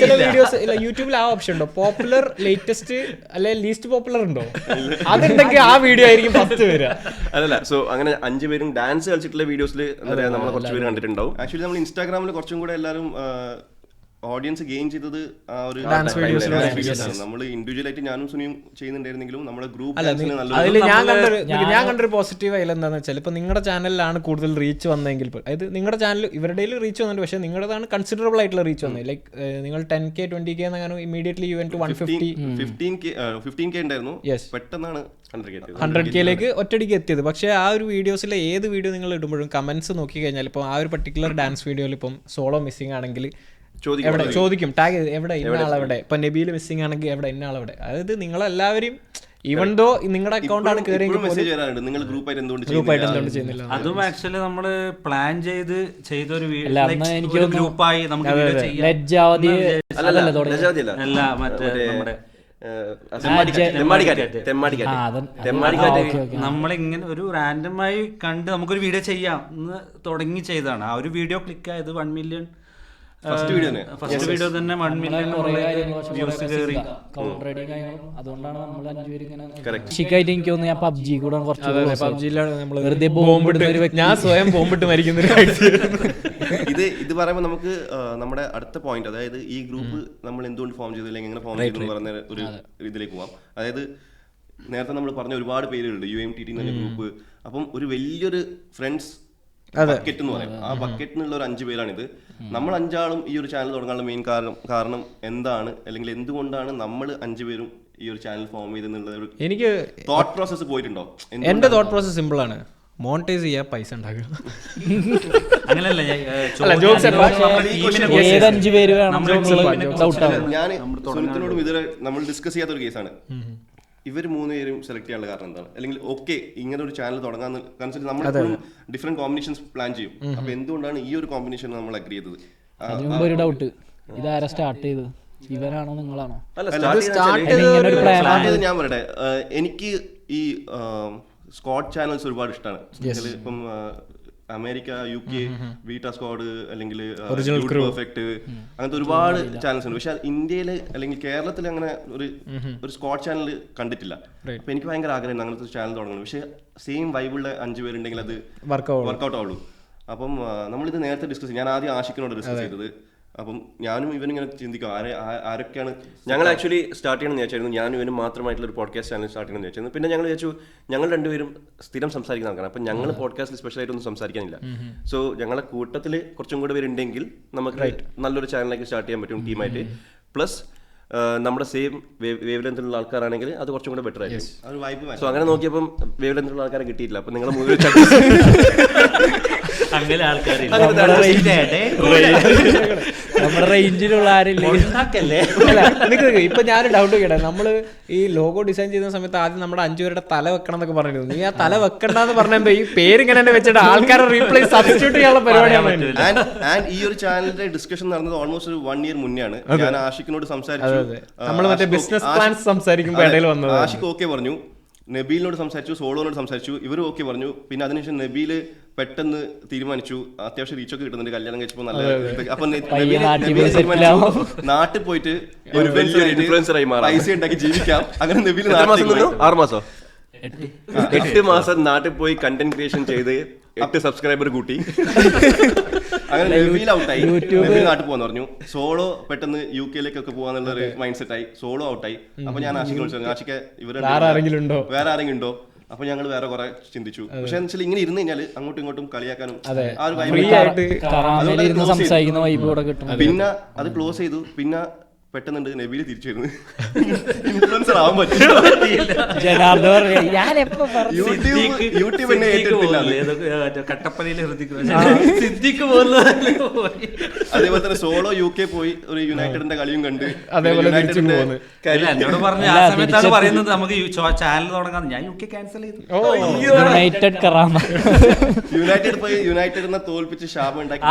ചില വീഡിയോസ് യൂട്യൂബിൽ ആ ഓപ്ഷൻ ഉണ്ടോ, പോപ്പുലർ, ലേറ്റസ്റ്റ് അല്ലെ ലീസ്റ്റ് പോപ്പുലർ ഉണ്ടോ? അതുണ്ടെങ്കിൽ ആ വീഡിയോ ആയിരിക്കും ഫസ്റ്റ് വരിക. അതല്ല, സോ അങ്ങനെ 5 പേരും ഡാൻസ് കളിച്ചിട്ടുള്ള വീഡിയോസിൽ എന്താ പറയാ നമ്മളെ കുറച്ച് പേര് കണ്ടിട്ടുണ്ടാവും. ആക്ച്വലി നമ്മൾ ഇൻസ്റ്റാഗ്രാമിൽ കുറച്ചും കൂടെ എല്ലാവരും ഓഡിയൻസ് ഗെയിൻ ചെയ്തത് ആ ഒരു ഡാൻസ് വീഡിയോസ്. നമ്മൾ ഇൻഡിവിജ്വൽ ആയിട്ട് ഞാനും സുനിയും ചെയ്യുന്നുണ്ടായിരുന്നെങ്കിലും നമ്മുടെ ഗ്രൂപ്പ് അതിൽ ഞാൻ കണ്ടൊരു പോസിറ്റീവ് അതിൽ എന്താണെന്ന് വെച്ചാൽ, ഇപ്പൊ നിങ്ങളുടെ ചാനലിലാണ് കൂടുതൽ റീച്ച് വന്നെങ്കിൽ, അതായത് നിങ്ങളുടെ ചാനൽ ഇവരുടെ റീച്ച് വന്നിട്ട്, പക്ഷേ നിങ്ങളുടേതാണ് കൺസിഡറബിൾ ആയിട്ടുള്ള റീച്ച് വന്നത്. ലൈക്ക് നിങ്ങൾ 10K 20K എന്നങ്ങനെ ഇമീഡിയറ്റ്ലി യു വെന്റ് ടു 150 ഉണ്ടായിരുന്നു. പെട്ടെന്നാണ് 100Kയിലേക്ക് ഒറ്റയടിക്ക് എത്തിയത്. പക്ഷേ ആ ഒരു വീഡിയോസിലെ ഏത് വീഡിയോ നിങ്ങൾ ഇടുമ്പോഴും കമന്റ്സ് നോക്കി കഴിഞ്ഞാൽ, ഇപ്പോൾ ആ ഒരു പർട്ടിക്കുലർ ഡാൻസ് വീഡിയോയിൽ ഇപ്പം സോളോ മിസ്സിംഗ് ആണെങ്കിൽ എവിടെ ചോദിക്കും, ടാഗ് എവിടെ ഇന്ന ആളെവിടെ, ഇപ്പൊ നബീൽ മിസ്സിംഗ് ആണെങ്കിൽ എവിടെ ഇന്ന ആളെവിടെ. അതായത് നിങ്ങളെല്ലാവരും ഈവൻ ദോ നിങ്ങളുടെ അക്കൗണ്ടാണ് ഗ്രൂപ്പായിട്ട് ചെയ്യുന്നില്ല. അതും ആക്ച്വലി നമ്മള് പ്ലാൻ ചെയ്തൊരു ഗ്രൂപ്പായി നമുക്ക് നമ്മളിങ്ങനെ ഒരു റാൻഡമായി കണ്ട് നമുക്കൊരു വീഡിയോ ചെയ്യാം എന്ന് തുടങ്ങി ചെയ്തതാണ്. ആ ഒരു വീഡിയോ ക്ലിക്ക് ആയത് 1 million ഫസ്റ്റ് വീഡിയോ തന്നെ 1 million വ്യൂസ് കയറി. അതുകൊണ്ടാണ് നമ്മൾ 5 പേര് ഇങ്ങനെ എനിക്ക് തോന്നുന്നു ഞാൻ പബ്ജി കൂടെ വെറുതെ ഞാൻ സ്വയം ബോംബിട്ട് മരിക്കുന്ന ഇത് പറയുമ്പോൾ നമുക്ക് നമ്മുടെ അടുത്ത പോയിന്റ്, അതായത് ഈ ഗ്രൂപ്പ് നമ്മൾ എന്തുകൊണ്ട് ഫോം ചെയ്തു, അല്ലെങ്കിൽ എങ്ങനെ ഫോം ചെയ്തു എന്ന് പറയുന്ന ഒരു ഇതിലേക്ക് പോവാം. അതായത് നേരത്തെ നമ്മൾ പറഞ്ഞ ഒരുപാട് പേരുകളുണ്ട് UMTT എന്ന ഗ്രൂപ്പ്. അപ്പം ഒരു വലിയൊരു ഫ്രണ്ട്സ് ബക്കറ്റ് എന്ന് പറയും. ആ ബക്കറ്റിനുള്ള ഒരു 5 പേരാണിത്. നമ്മൾ 5 ആളും ഈ ഒരു ചാനൽ തുടങ്ങാനുള്ള മെയിൻ കാരണം എന്താണ്, അല്ലെങ്കിൽ എന്തുകൊണ്ടാണ് നമ്മൾ 5 പേരും ഈ ഒരു ചാനൽ ഫോം ചെയ്തെന്നുള്ള ഒരു എനിക്ക് തോട്ട് പ്രോസസ് പോയിട്ടുണ്ടോ? എന്റെ തോട്ട് പ്രോസസ് സിമ്പിൾ ആണ്, മോണിറ്റൈസ് ചെയ്യാ, പൈസ ഉണ്ടാക്കുക. ഞാൻ സുനിത്തിനോടും ഇതുവരെ നമ്മൾ ഡിസ്കസ് ചെയ്യാത്ത ഒരു കേസാണ്. ഇവർ 3 പേരും സെലക്ട് ചെയ്യാനുള്ള കാരണം എന്താണ്? അല്ലെങ്കിൽ ഓക്കെ ഇങ്ങനെ ഒരു ചാനൽ തുടങ്ങാന്ന് കാരണം നമ്മൾ ഡിഫറെന്റ് കോമ്പിനേഷൻസ് പ്ലാൻ ചെയ്യും. അപ്പൊ എന്തുകൊണ്ടാണ് ഈ ഒരു കോമ്പിനേഷൻ നമ്മൾ അഗ്രി ചെയ്തത്? അതിന് മുമ്പ് ഒരു ഡൗട്ട്, ഇതാരാ സ്റ്റാർട്ട് ചെയ്തത്, ഇവരാണോ നിങ്ങളാണോ? ഞാൻ പറയട്ടെ, എനിക്ക് ഈ സ്ക്വാഡ് ചാനൽസ് ഒരുപാട് ഇഷ്ടമാണ്. ഇപ്പം അമേരിക്ക, UK, വീട്ട സ്ക്വാഡ്, അല്ലെങ്കിൽ പെർഫെക്റ്റ്, അങ്ങനത്തെ ഒരുപാട് ചാനൽസ് ഉണ്ട്. പക്ഷെ ഇന്ത്യയിൽ അല്ലെങ്കിൽ കേരളത്തിൽ അങ്ങനെ ഒരു സ്ക്വാഡ് ചാനൽ കണ്ടിട്ടില്ല. അപ്പൊ എനിക്ക് ഭയങ്കര ആഗ്രഹം അങ്ങനത്തെ ചാനൽ തുടങ്ങണം. പക്ഷെ സെയിം വൈബിളുള്ള 5 പേരുണ്ടെങ്കിൽ അത് വർക്കൗട്ട് ആവുള്ളൂ. അപ്പം നമ്മളിത് നേരത്തെ ഡിസ്കസ് ചെയ്തു. ഞാൻ ആദ്യം ആഷിക്കിനോട് ഡിസ്കസ് ചെയ്തത്. അപ്പം ഞാനും ഇവനിങ്ങനെ ചിന്തിക്കും ആരൊക്കെയാണ്. ഞങ്ങൾ ആക്ച്വലി സ്റ്റാർട്ട് ചെയ്യണമെന്ന് വിചാരിച്ചായിരുന്നു. ഞാനും ഇവനും മാത്രമായിട്ടുള്ള ഒരു പോഡ്കാസ്റ്റ് ചാനൽ സ്റ്റാർട്ട് ചെയ്യണമെന്ന് വിചാരിച്ചു. പിന്നെ ഞങ്ങൾ വിചാരിച്ചു ഞങ്ങൾ രണ്ടുപേരും സ്ഥിരം സംസാരിക്കുന്ന ആൾക്കാരാണ്. അപ്പം ഞങ്ങൾ പോഡ്കാസ്റ്റിൽ സ്പെഷ്യലായിട്ടൊന്നും സംസാരിക്കാനില്ല. സോ ഞങ്ങളെ കൂട്ടത്തിൽ കുറച്ചും കൂടെ പേരുണ്ടെങ്കിൽ നമുക്ക് നല്ലൊരു ചാനലിലേക്ക് സ്റ്റാർട്ട് ചെയ്യാൻ പറ്റും ടീമായിട്ട്. പ്ലസ് നമ്മുടെ സെയിം വേവ് ലെങ്തിലുള്ള ആൾക്കാരാണെങ്കിൽ അത് കുറച്ചും കൂടെ ബെറ്റർ ആയിരിക്കും. സോ അങ്ങനെ നോക്കിയപ്പം വേവ് ലെങ്തിലുള്ള ആൾക്കാരെ കിട്ടിയിട്ടില്ല. അപ്പം നിങ്ങൾ അങ്ങനെ ആൾക്കാരില്ല, നമ്മുടെ റേഞ്ചിലുള്ള ആരില്ലേ. ഇപ്പൊ ഞാൻ ഡൗട്ട് കേട്ടെ, നമ്മള് ഈ ലോഗോ ഡിസൈൻ ചെയ്യുന്ന സമയത്ത് ആദ്യം നമ്മുടെ 5 പേരുടെ തല വെക്കണം എന്നൊക്കെ പറഞ്ഞിരുന്നു. നീ ആ തല വെക്കണ്ടെന്ന് പറഞ്ഞപ്പോ ഈ പേരിങ്ങനെ തന്നെ വെച്ചിട്ട് ആൾക്കാരെ റീപ്ലേസ് സബ്സ്റ്റിറ്റ്യൂട്ട് ചെയ്യാനുള്ള പരിപാടിയാണ്. ആൻഡ് ഈ ഒരു ചാനലിന്റെ ഡിസ്കഷൻ നടന്നത് ഓൾമോസ്റ്റ് ഒരു 1 year മുന്നെയാണ്. ഞാൻ ആഷിക്കിനോട് സംസാരിച്ചു. നമ്മൾ മറ്റേ ബിസിനസ് പ്ലാൻസ് സംസാരിക്കുമ്പോൾ ഇടയിൽ വന്നത്. ആഷിക്ക് ഓക്കെ പറഞ്ഞു, നബീലിനോട് സംസാരിച്ചു, സോളോനോട് സംസാരിച്ചു, ഇവരും ഓക്കെ പറഞ്ഞു. പിന്നെ അതിനുശേഷം നബീല് പെട്ടെന്ന് തീരുമാനിച്ചു, അത്യാവശ്യം റീച്ചൊക്കെ കിട്ടുന്നുണ്ട്, കല്യാണം കഴിച്ചപ്പോ നല്ല. അപ്പൊ നാട്ടിൽ പോയിട്ട് ഒരു വലിയ ഇൻഫ്ലുവൻസറായി മാറാം, പൈസ ഉണ്ടാക്കി ജീവിക്കാം. അങ്ങനെ നബീല് 8 മാസം നാട്ടിൽ പോയി കണ്ടന്റ് ക്രിയേഷൻ ചെയ്ത് 8 സബ്സ്ക്രൈബർ കൂട്ടി. അങ്ങനെ നബീൽ ഔട്ടായി, നബീൽ നാട്ടിൽ പോകാന്ന് പറഞ്ഞു. സോളോ പെട്ടെന്ന് UK-ലേക്കൊക്കെ പോകാന്നുള്ളൊരു മൈൻഡ് സെറ്റ് ആയി. സോളോ ഔട്ടായി. അപ്പൊ ഞാൻ ആഷിക്കിനെ വിളിച്ചു, ആഷിക്ക് ഇവരെ വേറെ ആരെങ്കിലും ഉണ്ടോ? അപ്പൊ ഞങ്ങൾ വേറെ കുറെ ചിന്തിച്ചു. പക്ഷെ ഇങ്ങനെ ഇരുന്ന് കഴിഞ്ഞാൽ അങ്ങോട്ടും ഇങ്ങോട്ടും കളിയാക്കാനും ആ ഒരു പിന്നെ അത് ക്ലോസ് ചെയ്തു. പിന്നെ പെട്ടെന്നുണ്ട് നബീല് തിരിച്ചു വരുന്നു. ഇൻഫ്ലുവൻസർ ആവാൻ പറ്റില്ല. യൂട്യൂബ് എന്നെ ഏറ്റെടുത്തില്ല. അതേപോലെ തന്നെ സോളോ UK പോയി ഒരു യുണൈറ്റഡിന്റെ കളിയും കണ്ട് അതേപോലെ എന്നോട് പറഞ്ഞ ആ സമയത്താണ് പറയുന്നത് നമുക്ക് ചാനൽ തുടങ്ങാൻ. ഞാൻ UK ക്യാൻസൽ ചെയ്തു. യുണൈറ്റഡ് പോയി യുണൈറ്റഡിനെ തോൽപ്പിച്ച് ശാപം ഉണ്ടാക്കി.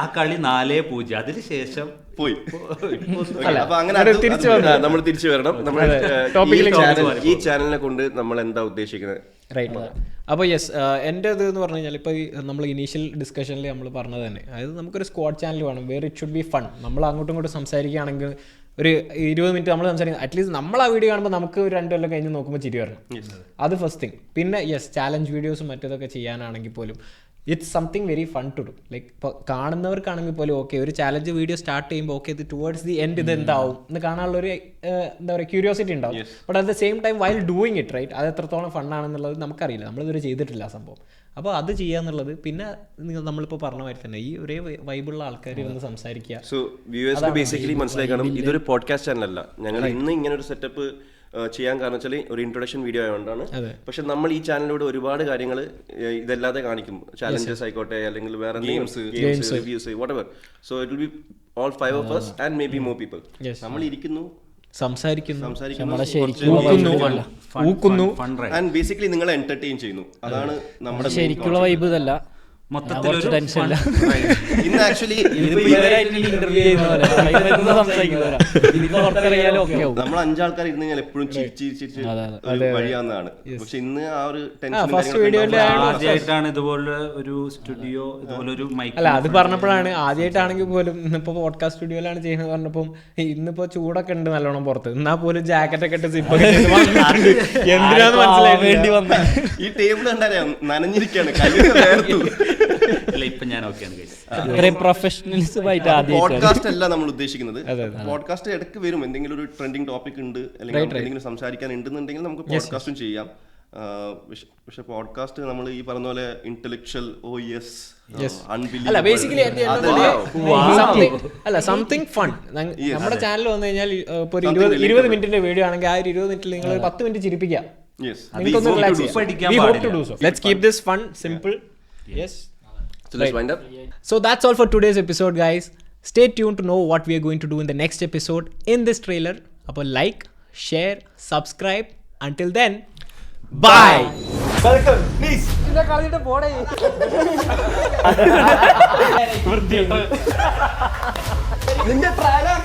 ആ കളി 4-0. അതിനുശേഷം പോയി. അപ്പൊ അങ്ങനെ നമ്മൾ തിരിച്ചു വരണം. ഈ ചാനലിനെ കൊണ്ട് നമ്മൾ എന്താ ഉദ്ദേശിക്കുന്നത്? റൈറ്റ്. അപ്പോൾ യെസ്, എൻ്റെ ഇത് എന്ന് പറഞ്ഞു കഴിഞ്ഞാൽ ഇപ്പോൾ നമ്മൾ ഇനീഷ്യൽ ഡിസ്കഷനിൽ നമ്മൾ പറഞ്ഞത് തന്നെ, അതായത് നമുക്കൊരു സ്ക്വാഡ് ചാനൽ വേണം, where it should be fun. നമ്മൾ അങ്ങോട്ടും ഇങ്ങോട്ടും സംസാരിക്കുകയാണെങ്കിൽ ഒരു 20 മിനിറ്റ് നമ്മൾ സംസാരിക്കുന്നത്, അറ്റ്ലീസ്റ്റ് നമ്മൾ ആ വീഡിയോ കാണുമ്പോൾ നമുക്ക് ഒരു 2 കൊല്ലം കഴിഞ്ഞ് നോക്കുമ്പോൾ ചിരി വരണം. അത് ഫസ്റ്റ് തിങ്. പിന്നെ യെസ്, ചാലഞ്ച് വീഡിയോസും മറ്റേതൊക്കെ ചെയ്യാനാണെങ്കിൽ പോലും it's something very fun to do. Like ഇപ്പോൾ കാണുന്നവർക്കാണെങ്കിൽ പോലും ഓക്കെ ഒരു ചാലഞ്ച് വീഡിയോ സ്റ്റാർട്ട് ചെയ്യുമ്പോൾ ഓക്കെ ഇത് ടുവേർഡ്സ് ദി എൻഡ് ഇത് എന്താവും എന്ന് കാണാനുള്ളൊരു എന്താ പറയുക ക്യൂരിയോസിറ്റി ഉണ്ടാവും. But at the same time while doing it right, അത് എത്രത്തോളം ഫണ്ണാണെന്നുള്ളത് നമുക്കറിയില്ല, നമ്മളിതുവരെ ചെയ്തിട്ടില്ല ആ സംഭവം. അപ്പോൾ അത് ചെയ്യാന്നുള്ളത്. പിന്നെ നമ്മളിപ്പോൾ പറഞ്ഞ മാതിരി തന്നെ ഈ ഒരേ വൈബുള്ള ആൾക്കാർ വന്ന് സംസാരിക്കുക. സോ വ്യൂവേഴ്സിന് ബേസിക്കലി മനസ്സിലാക്കണം, ഇതൊരു പോഡ്കാസ്റ്റ് ചാനലല്ല. ഞങ്ങൾ ഇന്ന് ഇങ്ങനെ ഒരു സെറ്റപ്പ് ചെയ്യാൻ കാരണം വെച്ചാൽ ഒരു ഇൻട്രൊഡക്ഷൻ വീഡിയോ ആയതുകൊണ്ടാണ്. പക്ഷെ നമ്മൾ ഈ ചാനലിലൂടെ ഒരുപാട് കാര്യങ്ങൾ ഇതല്ലാതെ കാണിക്കും. ചാലഞ്ചസ് ആയിക്കോട്ടെ, അല്ലെങ്കിൽ വേറെ games, reviews, whatever. So it will be all 5 of us and maybe more people. നമ്മൾ ഇരിക്കുന്നു, സംസാരിക്കുന്നു, ആൻഡ് ബേസിക്കലി നിങ്ങളെ എന്റർടൈൻ ചെയ്യുന്നു. അതാണ് നമ്മുടെ ശരിക്കുള്ള വൈബ്. ഇതല്ല മൊത്തത്തിൽ ടെൻഷൻ. ഇന്ന് ആക്ച്വലി നമ്മൾ 5 ആൾക്കാർ ഇരുന്ന് കഴിഞ്ഞാൽ എപ്പോഴും ചിരിച്ച് വഴിയാവുന്നതാണ്. പക്ഷെ ഇന്ന് ആ ഒരു ആദ്യമായിട്ടാണ് ഇതുപോലെ ഒരു സ്റ്റുഡിയോ, ഇതുപോലെ ഒരു മൈക്ക്. അല്ല, അത് പറഞ്ഞപ്പോഴാണ് ആദ്യമായിട്ടാണെങ്കിൽ പോലും ഇന്നിപ്പോ പോഡ്കാസ്റ്റ് സ്റ്റുഡിയോയിലാണ് ചെയ്യുന്നത് പറഞ്ഞപ്പോൾ ഇന്നിപ്പോ ചൂടൊക്കെ ഉണ്ട് നല്ലോണം പുറത്ത്, എന്നാ പോലും ജാക്കറ്റ് ഒക്കെ ഇട്ട് സിപ്പ് എന്തിനാന്ന് മനസ്സിലായി വേണ്ടി വന്ന ഈ ടേബിൾ കണ്ടാലേ നനഞ്ഞിരിക്കാണ്. പോഡ്കാസ്റ്റ് അല്ല നമ്മൾ ഉദ്ദേശിക്കുന്നത്. പോഡ്കാസ്റ്റ് ഇടയ്ക്ക് വരും, എന്തെങ്കിലും ഒരു ട്രെൻഡിങ് ടോപ്പിക് ഉണ്ട് അല്ലെങ്കിൽ എന്തെങ്കിലും സംസാരിക്കാൻ ഉണ്ടെന്നുണ്ടെങ്കിൽ നമുക്ക് പോഡ്കാസ്റ്റും ചെയ്യാം. പക്ഷെ പോഡ്കാസ്റ്റ് നമ്മൾ ഈ പറഞ്ഞ പോലെ ഇന്റലക്ച്വൽ സംതിങ് ഫൺ. നമ്മുടെ ചാനൽ വന്നു കഴിഞ്ഞാൽ ഇപ്പൊ ഒരു 20 മിനിറ്റിന്റെ വീഡിയോ ആണെങ്കിൽ ആ 20 മിനിറ്റിൽ നിങ്ങൾ 10 minute ചിരിപ്പിക്കാം. Let's keep this fun, simple. Yes. So let's wind up. So that's all for today's episode, guys. Stay tuned to know what we are going to do in the next episode in this trailer. Appo like, share, subscribe Until then, bye. Welcome, please. നിന്റെ പ്രായം